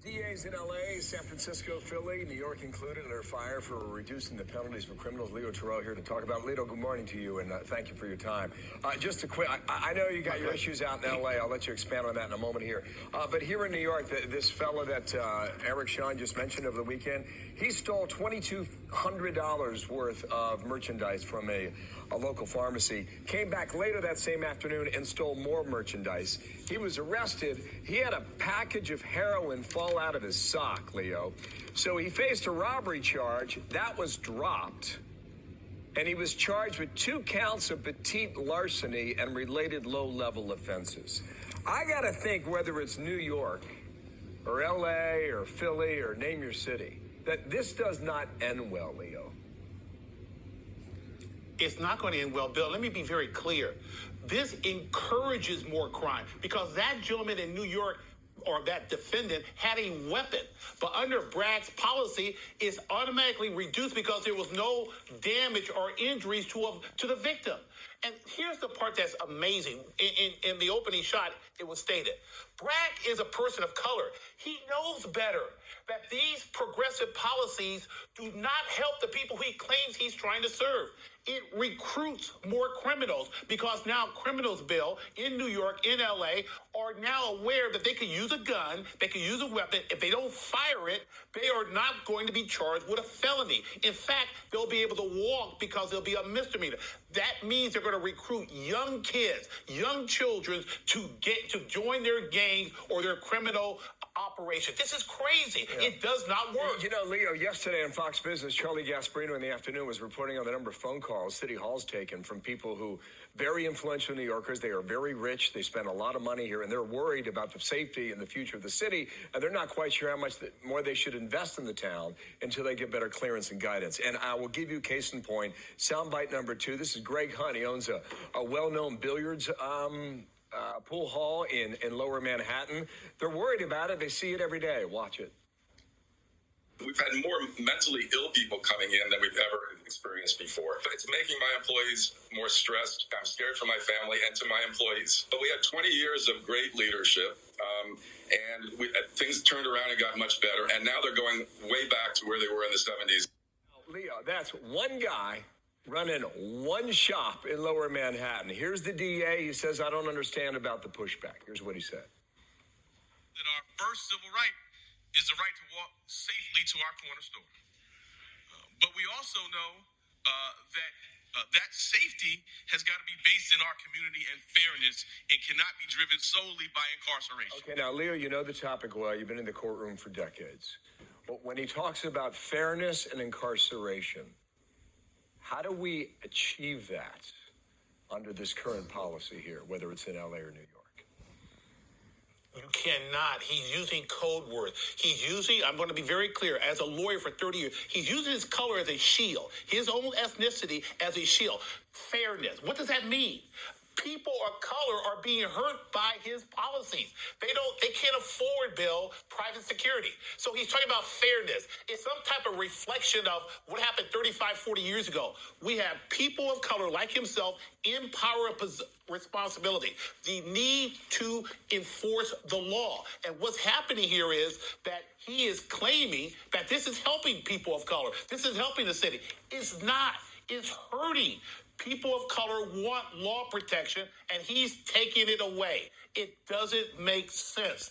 DAs in L.A., San Francisco, Philly, New York included, under fire for reducing the penalties for criminals. Leo Terrell here to talk about it. Leo, good morning to you, and thank you for your time. Just a quick, I know you got your issues out in L.A. I'll let you expand on that in a moment here. But here in New York, this fella that Eric Sean just mentioned over the weekend, he stole $2,200 worth of merchandise from a local pharmacy, came back later that same afternoon and stole more merchandise. He was arrested. He had a package of heroin fall out of his sock, Leo. So he faced a robbery charge. That was dropped. And he was charged with 2 counts of petite larceny and related low-level offenses. I got to think, whether it's New York or L.A. or Philly or name your city, that this does not end well, Leo. It's not going to end well, Bill. Let me be very clear. This encourages more crime because that gentleman in New York, or that defendant, had a weapon. But under Bragg's policy, it's automatically reduced because there was no damage or injuries to the victim. And here's the part that's amazing. In the opening shot, it was stated, Bragg is a person of color. He knows better that these progressive policies do not help the people he claims he's trying to serve. It recruits more criminals because now criminals, Bill, in New York, in L.A., are now aware that they can use a gun, they can use a weapon. If they don't fire it, they are not going to be charged with a felony. In fact, they'll be able to walk because there'll be a misdemeanor. That means they're going to recruit young kids, young children to join their gang or their criminal operation. This is crazy. Yeah. It does not work. You know, Leo, yesterday on Fox Business, Charlie Gasparino in the afternoon was reporting on the number of phone calls City Hall's taken from people who, very influential New Yorkers, they are very rich, they spend a lot of money here, and they're worried about the safety and the future of the city, and they're not quite sure how much more they should invest in the town until they get better clearance and guidance. And I will give you case in point, soundbite number 2. This is Greg Hunt. He owns a well-known billiards pool hall in Lower Manhattan. They're worried about it. They see it every day. Watch it. We've had more mentally ill people coming in than we've ever experienced before. It's making my employees more stressed. I'm scared for my family and to my employees. But we had 20 years of great leadership, and things turned around and got much better. And now they're going way back to where they were in the 70s. Leo, that's one guy running one shop in Lower Manhattan. Here's the DA. He says, I don't understand about the pushback. Here's what he said. That our first civil right is the right to walk safely to our corner store. But we also know that safety has got to be based in our community and fairness and cannot be driven solely by incarceration. Okay, now, Leo, you know the topic well. You've been in the courtroom for decades. But when he talks about fairness and incarceration, how do we achieve that under this current policy here, whether it's in L.A. or New York? You cannot. He's using code words. I'm going to be very clear, as a lawyer for 30 years, he's using his color as a shield, his own ethnicity as a shield. Fairness. What does that mean? People of color are being hurt by his policies. They can't afford, Bill, private security. So he's talking about fairness. It's some type of reflection of what happened 35, 40 years ago. We have people of color like himself in power of responsibility. The need to enforce the law. And what's happening here is that he is claiming that this is helping people of color. This is helping the city. It's not. It's hurting. People of color want law protection, and he's taking it away. It doesn't make sense.